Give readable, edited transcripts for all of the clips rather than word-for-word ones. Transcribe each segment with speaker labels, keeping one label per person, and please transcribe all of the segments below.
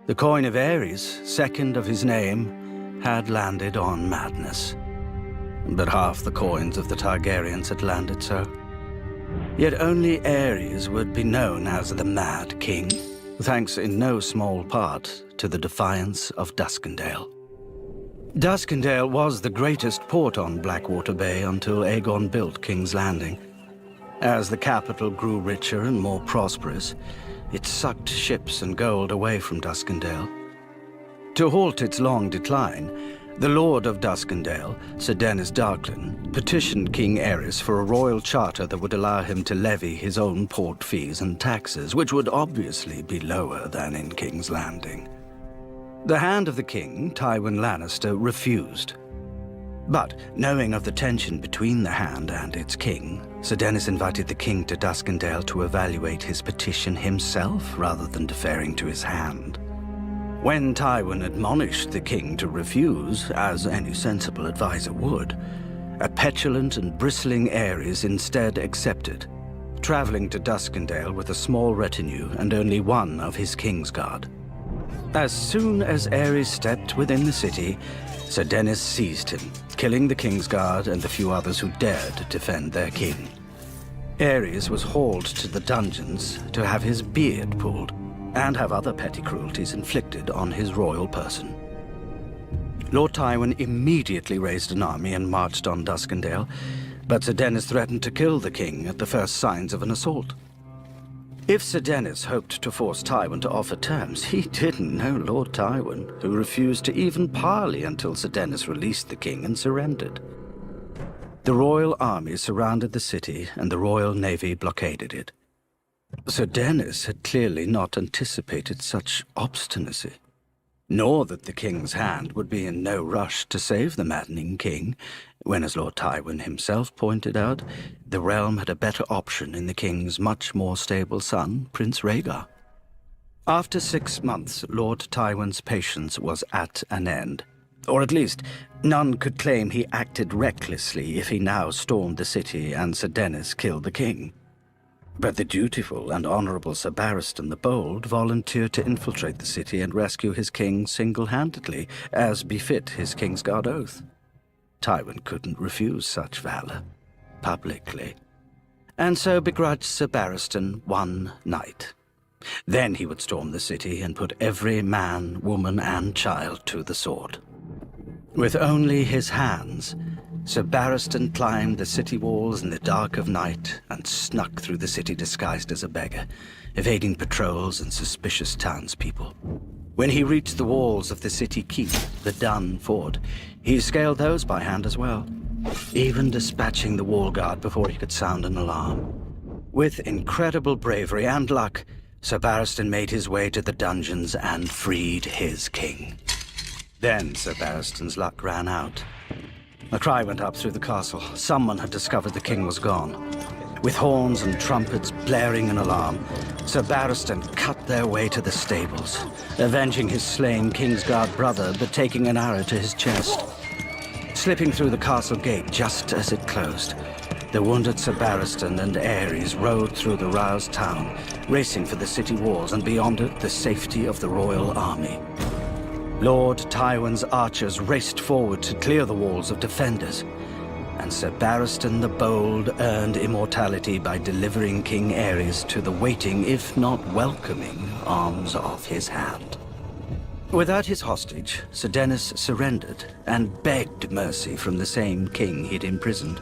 Speaker 1: The coin of Aerys, second of his name, had landed on madness. But half the coins of the Targaryens had landed so. Yet only Aerys would be known as the Mad King, thanks in no small part to the defiance of Duskendale. Duskendale was the greatest port on Blackwater Bay until Aegon built King's Landing. As the capital grew richer and more prosperous, it sucked ships and gold away from Duskendale. To halt its long decline, the Lord of Duskendale, Sir Dennis Darklyn, petitioned King Aerys for a royal charter that would allow him to levy his own port fees and taxes, which would obviously be lower than in King's Landing. The Hand of the King, Tywin Lannister, refused. But, knowing of the tension between the Hand and its king, Sir Dennis invited the king to Duskendale to evaluate his petition himself rather than deferring to his Hand. When Tywin admonished the king to refuse, as any sensible advisor would, a petulant and bristling Aerys instead accepted, traveling to Duskendale with a small retinue and only one of his Kingsguard. As soon as Aerys stepped within the city, Sir Dennis seized him, killing the Kingsguard and the few others who dared defend their king. Aerys was hauled to the dungeons to have his beard pulled, and have other petty cruelties inflicted on his royal person. Lord Tywin immediately raised an army and marched on Duskendale, but Sir Dennis threatened to kill the king at the first signs of an assault. If Sir Dennis hoped to force Tywin to offer terms, he didn't know Lord Tywin, who refused to even parley until Sir Dennis released the king and surrendered. The royal army surrounded the city, and the royal navy blockaded it. Sir Dennis had clearly not anticipated such obstinacy, nor that the king's Hand would be in no rush to save the maddening king, when, as Lord Tywin himself pointed out, the realm had a better option in the king's much more stable son, Prince Rhaegar. After 6 months, Lord Tywin's patience was at an end. Or at least, none could claim he acted recklessly if he now stormed the city and Sir Dennis killed the king. But the dutiful and honorable Sir Barristan the Bold volunteered to infiltrate the city and rescue his king single-handedly, as befit his Kingsguard oath. Tywin couldn't refuse such valor, publicly, and so begrudged Sir Barristan one night. Then he would storm the city and put every man, woman, and child to the sword. With only his hands, Sir Barristan climbed the city walls in the dark of night and snuck through the city disguised as a beggar, evading patrols and suspicious townspeople. When he reached the walls of the city keep, the Dun Fort, he scaled those by hand as well, even dispatching the wall guard before he could sound an alarm. With incredible bravery and luck, Sir Barristan made his way to the dungeons and freed his king. Then Sir Barristan's luck ran out. A cry went up through the castle. Someone had discovered the king was gone. With horns and trumpets blaring an alarm, Sir Barristan cut their way to the stables, avenging his slain Kingsguard brother, but taking an arrow to his chest. Slipping through the castle gate just as it closed, the wounded Sir Barristan and Aerys rode through the roused town, racing for the city walls and beyond it the safety of the royal army. Lord Tywin's archers raced forward to clear the walls of defenders, and Sir Barristan the Bold earned immortality by delivering King Aerys to the waiting, if not welcoming, arms of his Hand. Without his hostage, Sir Dennis surrendered and begged mercy from the same king he'd imprisoned.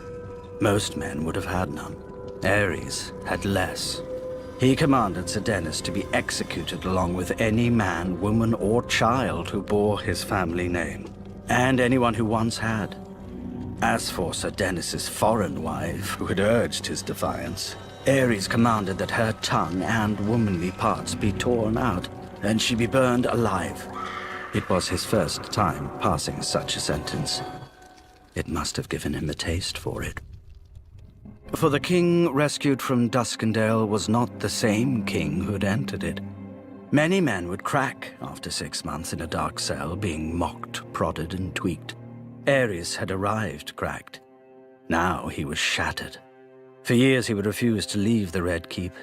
Speaker 1: Most men would have had none. Aerys had less. He commanded Sir Dennis to be executed along with any man, woman, or child who bore his family name, and anyone who once had. As for Sir Dennis's foreign wife, who had urged his defiance, Aerys commanded that her tongue and womanly parts be torn out, and she be burned alive. It was his first time passing such a sentence. It must have given him a taste for it. For the king rescued from Duskendale was not the same king who'd entered it. Many men would crack after 6 months in a dark cell, being mocked, prodded, and tweaked. Aerys had arrived cracked. Now he was shattered. For years he would refuse to leave the Red Keep.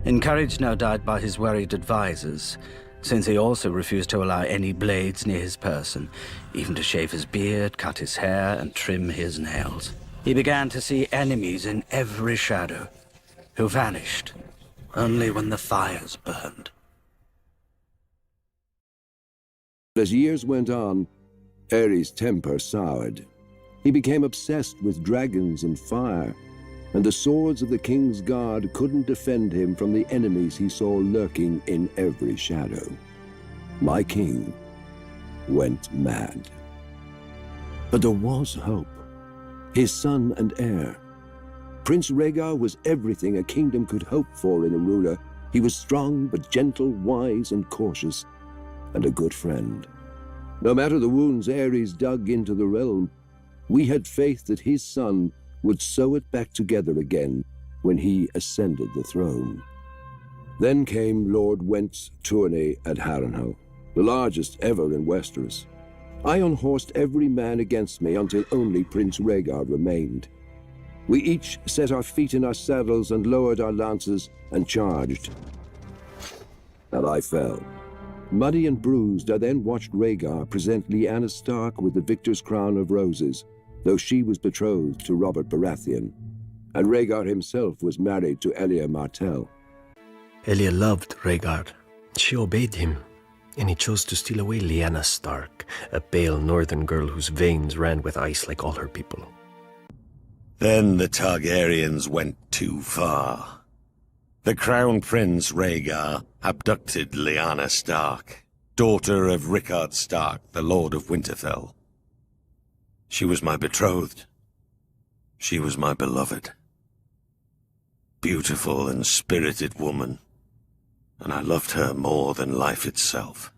Speaker 1: Encouraged no doubt by his worried advisors, since he also refused to allow any blades near his person, even to shave his beard, cut his hair, and trim his nails. He began to see enemies in every shadow, who vanished only when the fires burned.
Speaker 2: As years went on, Aerys' temper soured. He became obsessed with dragons and fire, and the swords of the King's Guard couldn't defend him from the enemies he saw lurking in every shadow. My king went mad. But there was hope. His son and heir. Prince Rhaegar was everything a kingdom could hope for in a ruler. He was strong but gentle, wise and cautious, and a good friend. No matter the wounds Aerys dug into the realm, we had faith that his son would sew it back together again when he ascended the throne. Then came Lord Went's tourney at Harrenhal, the largest ever in Westeros. I unhorsed every man against me until only Prince Rhaegar remained. We each set our feet in our saddles and lowered our lances and charged. And I fell. Muddy and bruised, I then watched Rhaegar present Lyanna Stark with the victor's crown of roses, though she was betrothed to Robert Baratheon, and Rhaegar himself was married to Elia Martell.
Speaker 3: Elia loved Rhaegar. She obeyed him, and he chose to steal away Lyanna Stark, a pale northern girl whose veins ran with ice like all her people.
Speaker 4: Then the Targaryens went too far. The Crown Prince Rhaegar abducted Lyanna Stark, daughter of Rickard Stark, the Lord of Winterfell. She was my betrothed. She was my beloved. Beautiful and spirited woman, and I loved her more than life itself.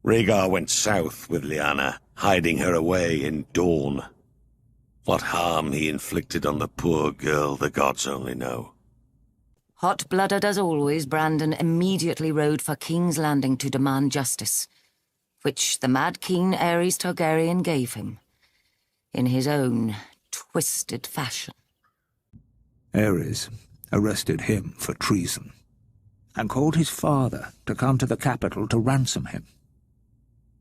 Speaker 4: Rhaegar went south with Lyanna, hiding her away in Dorne. What harm he inflicted on the poor girl, the gods only know.
Speaker 5: Hot-blooded as always, Brandon immediately rode for King's Landing to demand justice, which the Mad King Aerys Targaryen gave him, in his own twisted fashion.
Speaker 6: Aerys arrested him for treason, and called his father to come to the capital to ransom him.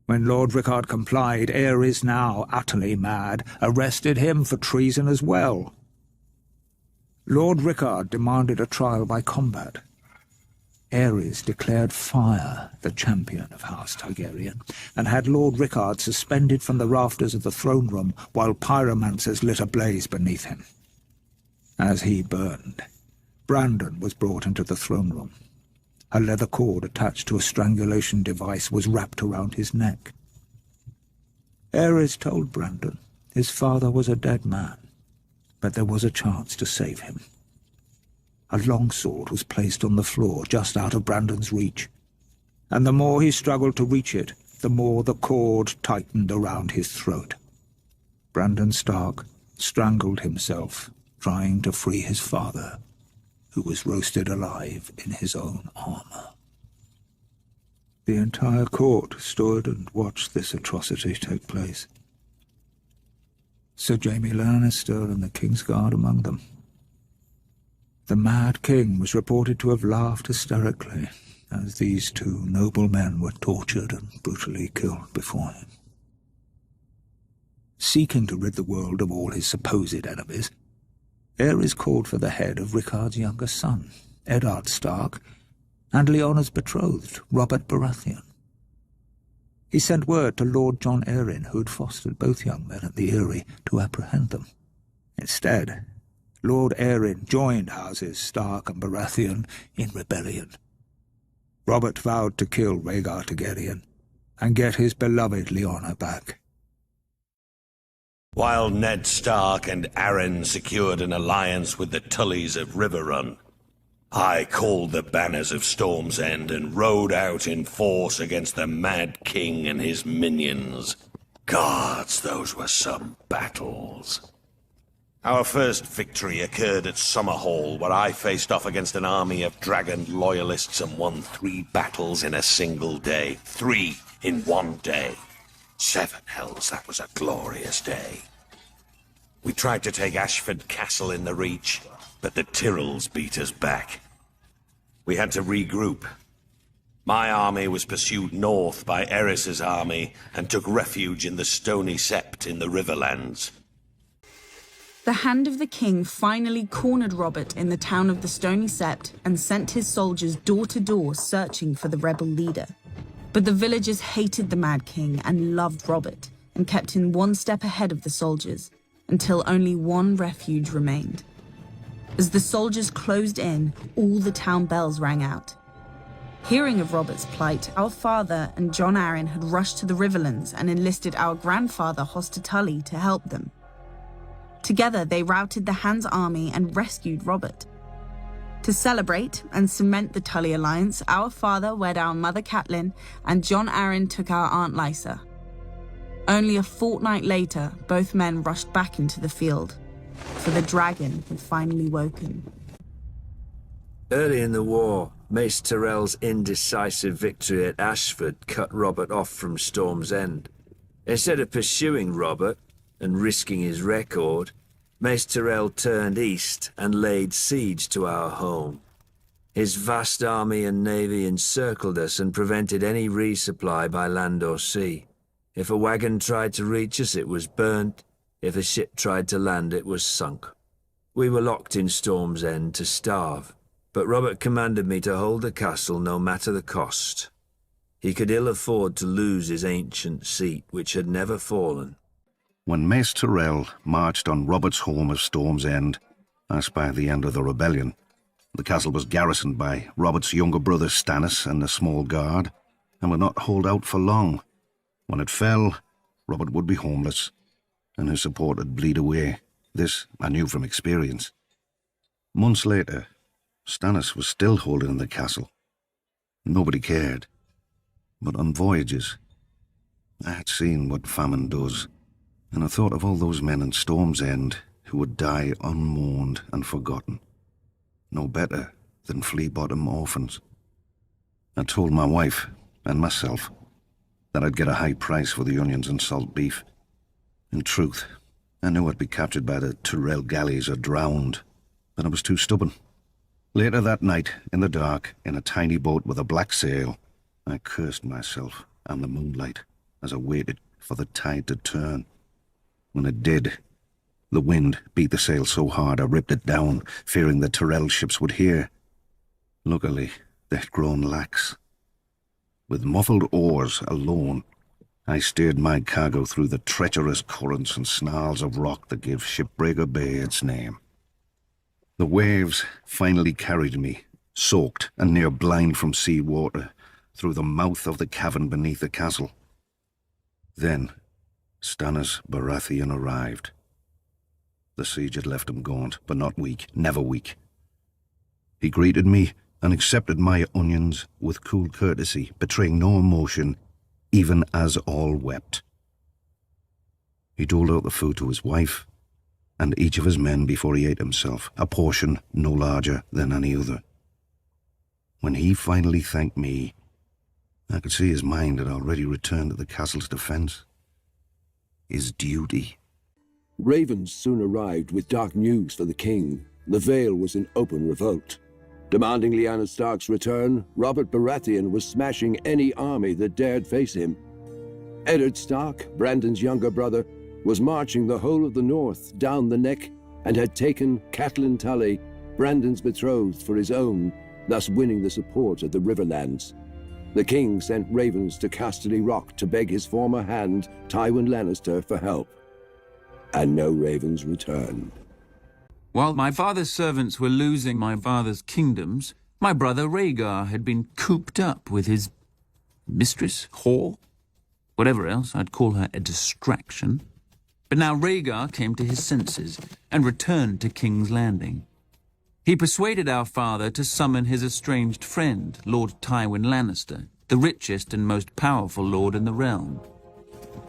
Speaker 6: When Lord Rickard complied, Aerys, now utterly mad, arrested him for treason as well. Lord Rickard demanded a trial by combat. Aerys declared fire the champion of House Targaryen, and had Lord Rickard suspended from the rafters of the throne room while pyromancers lit a blaze beneath him. As he burned, Brandon was brought into the throne room. A leather cord attached to a strangulation device was wrapped around his neck. Aerys told Brandon his father was a dead man, but there was a chance to save him. A longsword was placed on the floor just out of Brandon's reach, and the more he struggled to reach it, the more the cord tightened around his throat. Brandon Stark strangled himself, trying to free his father, who was roasted alive in his own armor. The entire court stood and watched this atrocity take place. Sir Jaime Lannister and the King's Guard among them. The Mad King was reported to have laughed hysterically as these two noble men were tortured and brutally killed before him. Seeking to rid the world of all his supposed enemies, Aerys called for the head of Rickard's younger son, Eddard Stark, and Lyanna's betrothed, Robert Baratheon. He sent word to Lord Jon Arryn, who had fostered both young men at the Eyrie, to apprehend them. Instead, Lord Arryn joined houses Stark and Baratheon in rebellion. Robert vowed to kill Rhaegar Targaryen and get his beloved Lyanna back.
Speaker 4: While Ned Stark and Arryn secured an alliance with the Tullys of Riverrun, I called the banners of Storm's End and rode out in force against the Mad King and his minions. Gods, those were some battles. Our first victory occurred at Summerhall, where I faced off against an army of dragon loyalists and won 3 battles in a single day. 3 in one day. 7 hells, that was a glorious day. We tried to take Ashford Castle in the Reach, but the Tyrells beat us back. We had to regroup My army was pursued north by Aerys' army and took refuge in the Stony Sept in the Riverlands.
Speaker 7: The Hand of the King finally cornered Robert in the town of the Stony Sept and sent his soldiers door to door searching for the rebel leader. But the villagers hated the Mad King and loved Robert and kept him one step ahead of the soldiers until only one refuge remained. As the soldiers closed in, all the town bells rang out. Hearing of Robert's plight, our father and Jon Arryn had rushed to the Riverlands and enlisted our grandfather House Targaryen to help them. Together, they routed the Hand's army and rescued Robert. To celebrate and cement the Tully alliance, our father wed our mother Catelyn and Jon Arryn took our aunt Lysa. Only a fortnight later, both men rushed back into the field, for the dragon had finally woken.
Speaker 8: Early in the war, Mace Tyrell's indecisive victory at Ashford cut Robert off from Storm's End. Instead of pursuing Robert and risking his record, Mace Tyrell turned east and laid siege to our home. His vast army and navy encircled us and prevented any resupply by land or sea. If a wagon tried to reach us, it was burnt. If a ship tried to land, it was sunk. We were locked in Storm's End to starve, but Robert commanded me to hold the castle no matter the cost. He could ill afford to lose his ancient seat, which had never fallen.
Speaker 9: When Mace Tyrell marched on Robert's home of Storm's End, as by the end of the rebellion, the castle was garrisoned by Robert's younger brother Stannis and a small guard, and would not hold out for long. When it fell, Robert would be homeless, and his support would bleed away. This I knew from experience. Months later, Stannis was still holding the castle. Nobody cared. But on voyages, I had seen what famine does, and I thought of all those men in Storm's End who would die unmourned and forgotten, no better than flea-bottom orphans. I told my wife and myself that I'd get a high price for the onions and salt beef. In truth, I knew I'd be captured by the Tyrell galleys or drowned, but I was too stubborn. Later that night, in the dark, in a tiny boat with a black sail, I cursed myself and the moonlight as I waited for the tide to turn. When it did, the wind beat the sail so hard I ripped it down, fearing the Tyrell ships would hear. Luckily, they'd grown lax. With muffled oars alone, I steered my cargo through the treacherous currents and snarls of rock that gave Shipbreaker Bay its name. The waves finally carried me, soaked and near blind from sea water, through the mouth of the cavern beneath the castle. Then Stannis Baratheon arrived. The siege had left him gaunt, but not weak, never weak. He greeted me and accepted my onions with cool courtesy, betraying no emotion, even as all wept. He doled out the food to his wife and each of his men before he ate himself, a portion no larger than any other. When he finally thanked me, I could see his mind had already returned to the castle's defense. His duty.
Speaker 2: Ravens soon arrived with dark news for the king. The Vale was in open revolt. Demanding Lyanna Stark's return, Robert Baratheon was smashing any army that dared face him. Eddard Stark, Brandon's younger brother, was marching the whole of the north down the neck and had taken Catelyn Tully, Brandon's betrothed, for his own, thus winning the support of the Riverlands. The king sent ravens to Casterly Rock to beg his former hand, Tywin Lannister, for help. And no ravens returned.
Speaker 10: While my father's servants were losing my father's kingdoms, my brother Rhaegar had been cooped up with his mistress, whore, whatever else. I'd call her a distraction. But now Rhaegar came to his senses and returned to King's Landing. He persuaded our father to summon his estranged friend, Lord Tywin Lannister, the richest and most powerful lord in the realm.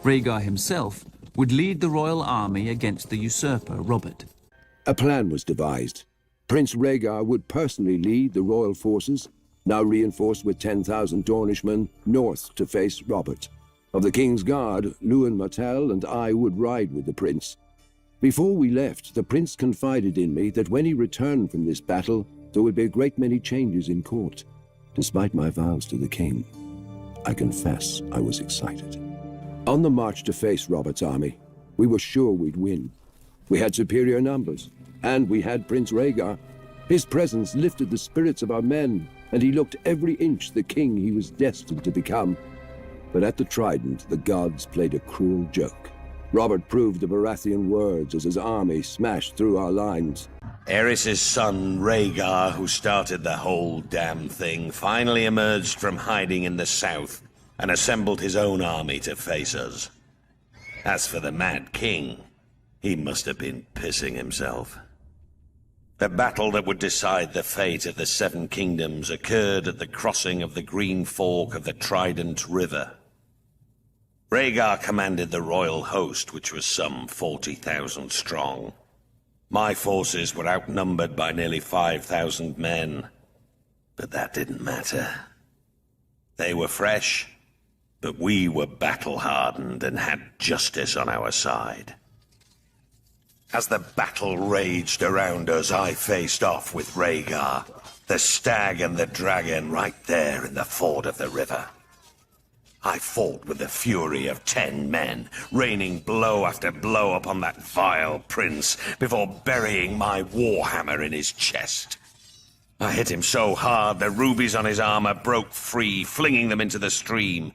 Speaker 10: Rhaegar himself would lead the royal army against the usurper, Robert.
Speaker 2: A plan was devised. Prince Rhaegar would personally lead the royal forces, now reinforced with 10,000 Dornishmen, north to face Robert. Of the King's Guard, Luan Martell and I would ride with the prince. Before we left, the prince confided in me that when he returned from this battle, there would be a great many changes in court. Despite my vows to the king, I confess I was excited. On the march to face Robert's army, we were sure we'd win. We had superior numbers, and we had Prince Rhaegar. His presence lifted the spirits of our men, and he looked every inch the king he was destined to become. But at the Trident, the gods played a cruel joke. Robert proved the Baratheon words as his army smashed through our lines.
Speaker 4: Aerys' son, Rhaegar, who started the whole damn thing, finally emerged from hiding in the south and assembled his own army to face us. As for the Mad King, he must have been pissing himself. The battle that would decide the fate of the Seven Kingdoms occurred at the crossing of the Green Fork of the Trident River. Rhaegar commanded the royal host, which was some 40,000 strong. My forces were outnumbered by nearly 5,000 men, but that didn't matter. They were fresh, but we were battle-hardened and had justice on our side. As the battle raged around us, I faced off with Rhaegar, the stag and the dragon right there in the ford of the river. I fought with the fury of 10 men, raining blow after blow upon that vile prince before burying my warhammer in his chest. I hit him so hard the rubies on his armor broke free, flinging them into the stream.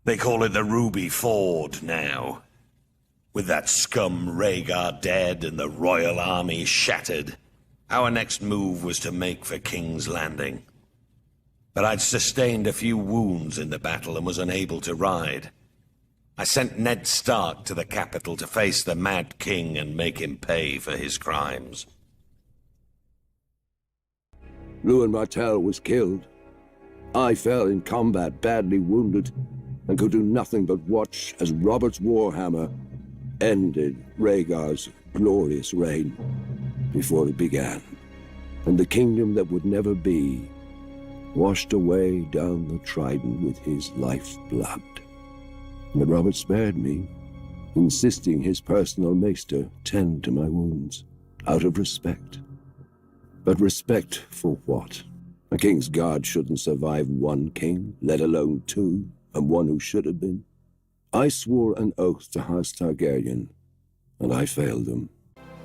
Speaker 4: They call it the Ruby Ford now. With that scum Rhaegar dead and the royal army shattered, our next move was to make for King's Landing. But I'd sustained a few wounds in the battle and was unable to ride. I sent Ned Stark to the capital to face the Mad King and make him pay for his crimes.
Speaker 2: Lewin Martell was killed. I fell in combat badly wounded and could do nothing but watch as Robert's warhammer ended Rhaegar's glorious reign before it began, and the kingdom that would never be washed away down the Trident with his life's blood. But Robert spared me, insisting his personal maester tend to my wounds, out of respect. But respect for what? A king's guard shouldn't survive one king, let alone two, and one who should have been. I swore an oath to House Targaryen, and I failed them.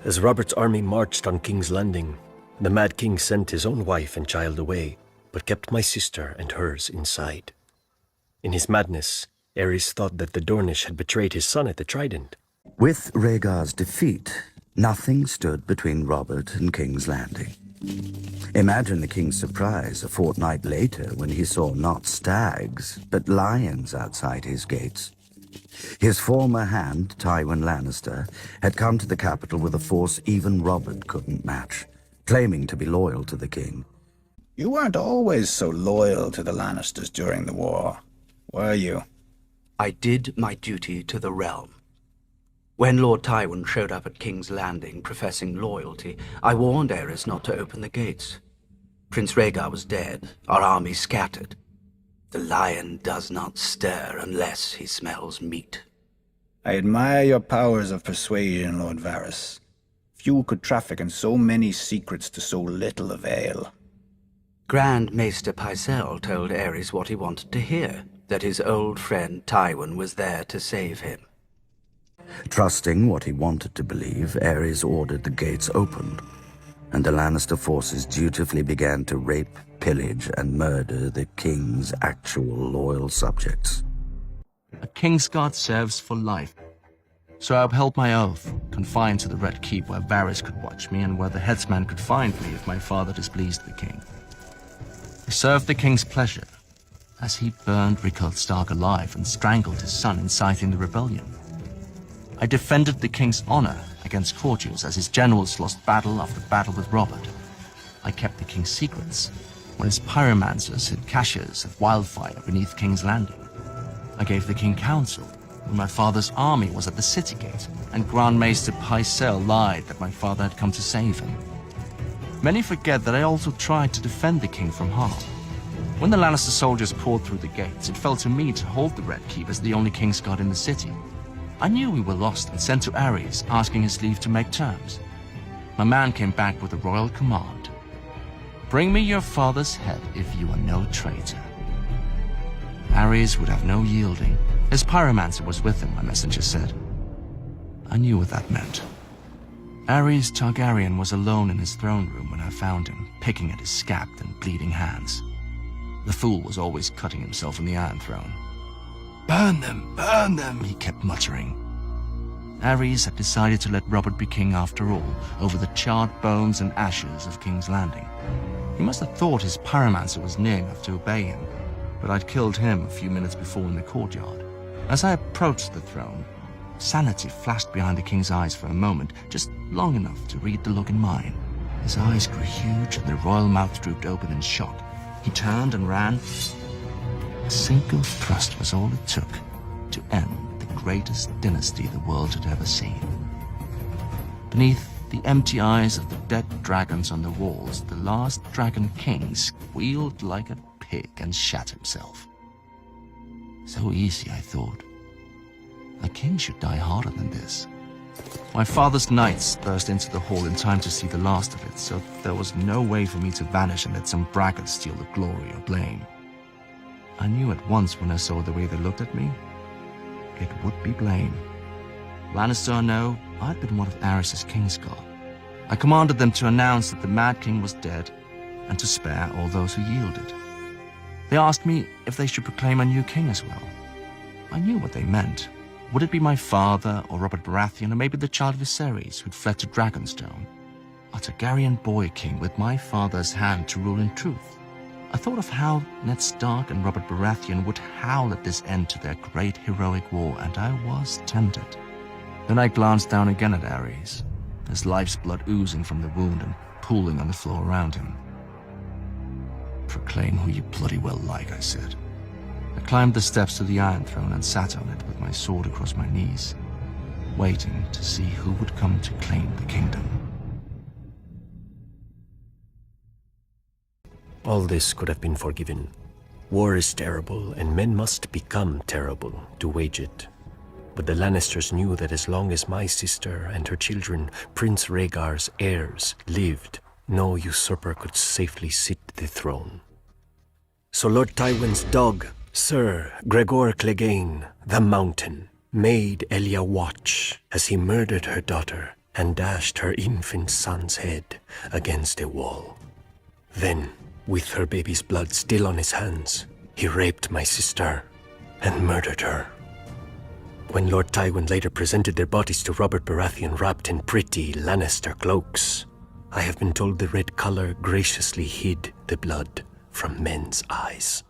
Speaker 3: As Robert's army marched on King's Landing, the Mad King sent his own wife and child away, but kept my sister and hers inside. In his madness, Aerys thought that the Dornish had betrayed his son at the Trident.
Speaker 11: With Rhaegar's defeat, nothing stood between Robert and King's Landing. Imagine the king's surprise a fortnight later when he saw not stags, but lions outside his gates. His former hand, Tywin Lannister, had come to the capital with a force even Robert couldn't match, claiming to be loyal to the king.
Speaker 12: You weren't always so loyal to the Lannisters during the war, were you?
Speaker 13: I did my duty to the realm. When Lord Tywin showed up at King's Landing professing loyalty, I warned Aerys not to open the gates. Prince Rhaegar was dead, our army scattered. The lion does not stir unless he smells meat.
Speaker 12: I admire your powers of persuasion, Lord Varys. Few could traffic in so many secrets to so little avail.
Speaker 13: Grand Maester Pycelle told Aerys what he wanted to hear, that his old friend Tywin was there to save him.
Speaker 11: Trusting what he wanted to believe, Aerys ordered the gates opened, and the Lannister forces dutifully began to rape, pillage, and murder the king's actual loyal subjects.
Speaker 14: A king's guard serves for life. So I upheld my oath, confined to the Red Keep where Varys could watch me and where the headsman could find me if my father displeased the king. I served the king's pleasure, as he burned Rickard Stark alive and strangled his son, inciting the rebellion. I defended the king's honor against courtiers as his generals lost battle after battle with Robert. I kept the king's secrets, when his pyromancers hid caches of wildfire beneath King's Landing. I gave the king counsel when my father's army was at the city gate, and Grand Maester Pycelle lied that my father had come to save him. Many forget that I also tried to defend the king from harm. When the Lannister soldiers poured through the gates, it fell to me to hold the Red Keep as the only king's guard in the city. I knew we were lost and sent to Aerys, asking his leave to make terms. My man came back with a royal command. Bring me your father's head if you are no traitor. Aerys would have no yielding. His pyromancer was with him, my messenger said. I knew what that meant. Aerys Targaryen was alone in his throne room when I found him, picking at his scabbed and bleeding hands. The fool was always cutting himself in the Iron Throne. Burn them, he kept muttering. Aerys had decided to let Robert be king after all, over the charred bones and ashes of King's Landing. He must have thought his pyromancer was near enough to obey him, but I'd killed him a few minutes before in the courtyard. As I approached the throne, sanity flashed behind the king's eyes for a moment, just long enough to read the look in mine. His eyes grew huge and the royal mouth drooped open in shock. He turned and ran. A single thrust was all it took to end the greatest dynasty the world had ever seen. Beneath the empty eyes of the dead dragons on the walls, the last dragon king squealed like a pig and shat himself. So easy, I thought. A king should die harder than this. My father's knights burst into the hall in time to see the last of it, so there was no way for me to vanish and let some braggart steal the glory or blame. I knew at once when I saw the way they looked at me, it would be blame. Lannister or no, I'd been one of Aerys' Kingsguard. I commanded them to announce that the Mad King was dead and to spare all those who yielded. They asked me if they should proclaim a new king as well. I knew what they meant. Would it be my father, or Robert Baratheon, or maybe the child of Viserys who'd fled to Dragonstone? A Targaryen boy king with my father's hand to rule in truth. I thought of how Ned Stark and Robert Baratheon would howl at this end to their great heroic war, and I was tempted. Then I glanced down again at Aerys, his life's blood oozing from the wound and pooling on the floor around him. Proclaim who you bloody well like, I said. I climbed the steps to the Iron Throne and sat on it with my sword across my knees, waiting to see who would come to claim the kingdom.
Speaker 3: All this could have been forgiven. War is terrible, and men must become terrible to wage it. But the Lannisters knew that as long as my sister and her children, Prince Rhaegar's heirs, lived, no usurper could safely sit the throne. So Lord Tywin's dog, Sir Gregor Clegane, the Mountain, made Elia watch as he murdered her daughter and dashed her infant son's head against a wall. Then, with her baby's blood still on his hands, he raped my sister and murdered her. When Lord Tywin later presented their bodies to Robert Baratheon wrapped in pretty Lannister cloaks, I have been told the red color graciously hid the blood from men's eyes.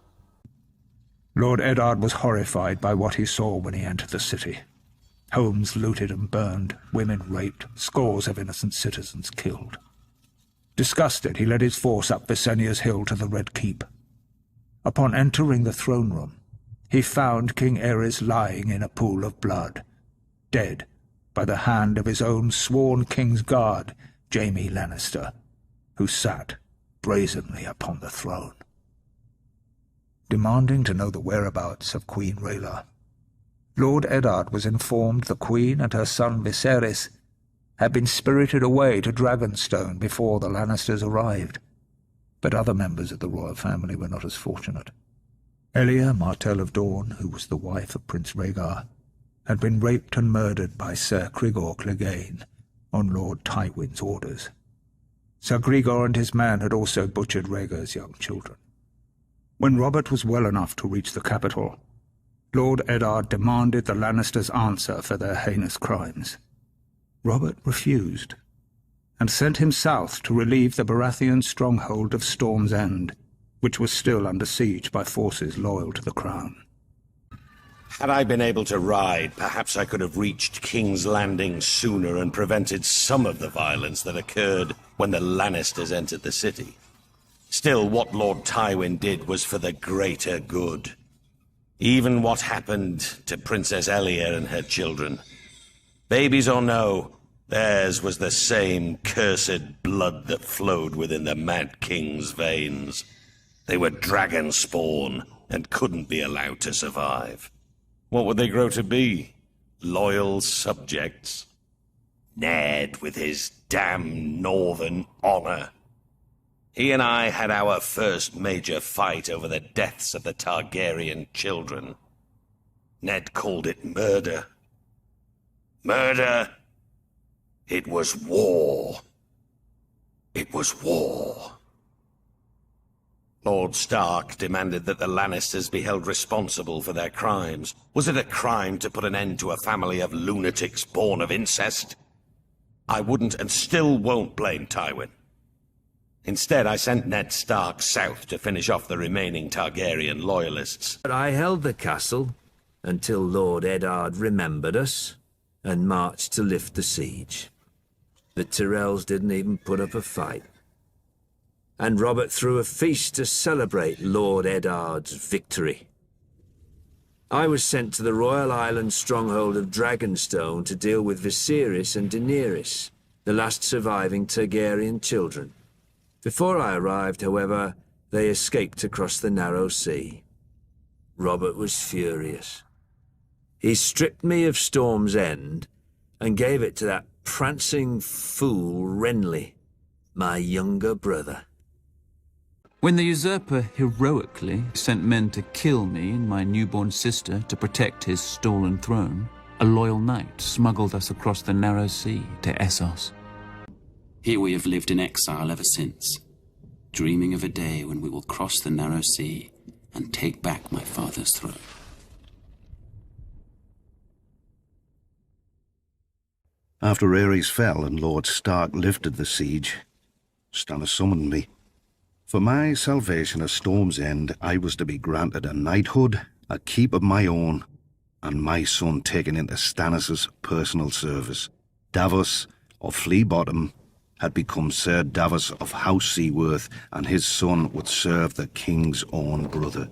Speaker 6: Lord Eddard was horrified by what he saw when he entered the city. Homes looted and burned, women raped, scores of innocent citizens killed. Disgusted, he led his force up Visenya's hill to the Red Keep. Upon entering the throne room, he found King Aerys lying in a pool of blood, dead by the hand of his own sworn King's Guard, Jaime Lannister, who sat brazenly upon the throne. Demanding to know the whereabouts of Queen Rhaela, Lord Eddard was informed the Queen and her son Viserys had been spirited away to Dragonstone before the Lannisters arrived, but other members of the royal family were not as fortunate. Elia, Martell of Dorne, who was the wife of Prince Rhaegar, had been raped and murdered by Sir Gregor Clegane on Lord Tywin's orders. Sir Gregor and his man had also butchered Rhaegar's young children. When Robert was well enough to reach the capital, Lord Eddard demanded the Lannisters answer for their heinous crimes. Robert refused, and sent him south to relieve the Baratheon stronghold of Storm's End, which was still under siege by forces loyal to the crown.
Speaker 4: Had I been able to ride, perhaps I could have reached King's Landing sooner and prevented some of the violence that occurred when the Lannisters entered the city. Still, what Lord Tywin did was for the greater good. Even what happened to Princess Elia and her children. Babies or no, theirs was the same cursed blood that flowed within the Mad King's veins. They were dragon spawn and couldn't be allowed to survive. What would they grow to be? Loyal subjects? Ned with his damn northern honor. He and I had our first major fight over the deaths of the Targaryen children. Ned called it murder. Murder? It was war. It was war. Lord Stark demanded that the Lannisters be held responsible for their crimes. Was it a crime to put an end to a family of lunatics born of incest? I wouldn't and still won't blame Tywin. Instead, I sent Ned Stark south to finish off the remaining Targaryen loyalists.
Speaker 8: But I held the castle until Lord Eddard remembered us and marched to lift the siege. The Tyrells didn't even put up a fight. And Robert threw a feast to celebrate Lord Eddard's victory. I was sent to the Royal Island stronghold of Dragonstone to deal with Viserys and Daenerys, the last surviving Targaryen children. Before I arrived, however, they escaped across the narrow sea. Robert was furious. He stripped me of Storm's End and gave it to that prancing fool Renly, my younger brother.
Speaker 10: When the Usurper heroically sent men to kill me and my newborn sister to protect his stolen throne, a loyal knight smuggled us across the narrow sea to Essos.
Speaker 15: Here we have lived in exile ever since, dreaming of a day when we will cross the narrow sea and take back my father's throne.
Speaker 9: After Aerys fell and Lord Stark lifted the siege, Stannis summoned me. For my salvation at Storm's End, I was to be granted a knighthood, a keep of my own, and my son taken into Stannis' personal service. Davos of Flea Bottom had become Sir Davos of House Seaworth, and his son would serve the king's own brother.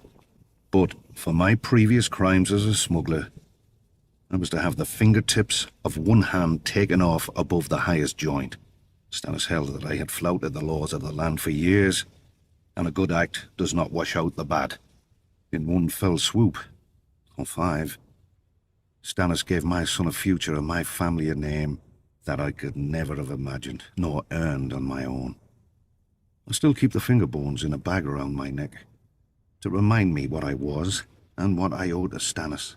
Speaker 9: But for my previous crimes as a smuggler, I was to have the fingertips of one hand taken off above the highest joint. Stannis held that I had flouted the laws of the land for years, and a good act does not wash out the bad. In one fell swoop, or 5, Stannis gave my son a future and my family a name that I could never have imagined, nor earned on my own. I still keep the finger bones in a bag around my neck, to remind me what I was and what I owed to Stannis.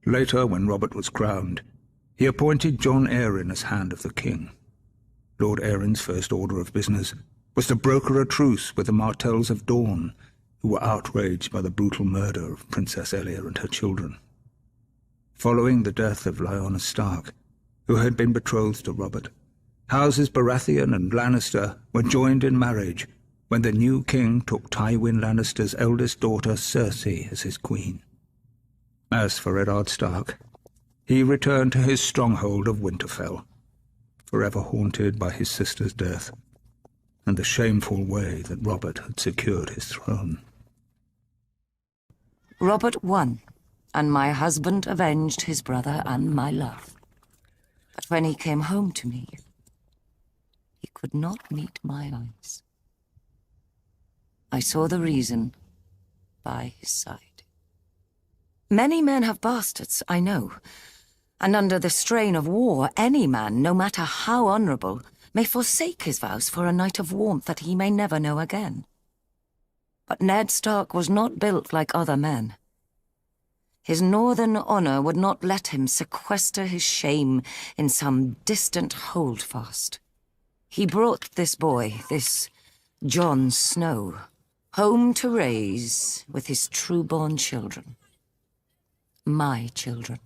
Speaker 6: Later, when Robert was crowned, he appointed Jon Arryn as Hand of the King. Lord Arryn's first order of business was to broker a truce with the Martells of Dorne, who were outraged by the brutal murder of Princess Elia and her children. Following the death of Lyanna Stark, who had been betrothed to Robert, Houses Baratheon and Lannister were joined in marriage when the new king took Tywin Lannister's eldest daughter Cersei as his queen. As for Eddard Stark, he returned to his stronghold of Winterfell, forever haunted by his sister's death and the shameful way that Robert had secured his throne.
Speaker 5: Robert won, and my husband avenged his brother and my love. But when he came home to me, he could not meet my eyes. I saw the reason by his side. Many men have bastards, I know, and under the strain of war, any man, no matter how honourable, may forsake his vows for a night of warmth that he may never know again. But Ned Stark was not built like other men. His northern honour would not let him sequester his shame in some distant holdfast. He brought this boy, this Jon Snow, home to raise with his true-born children. My children.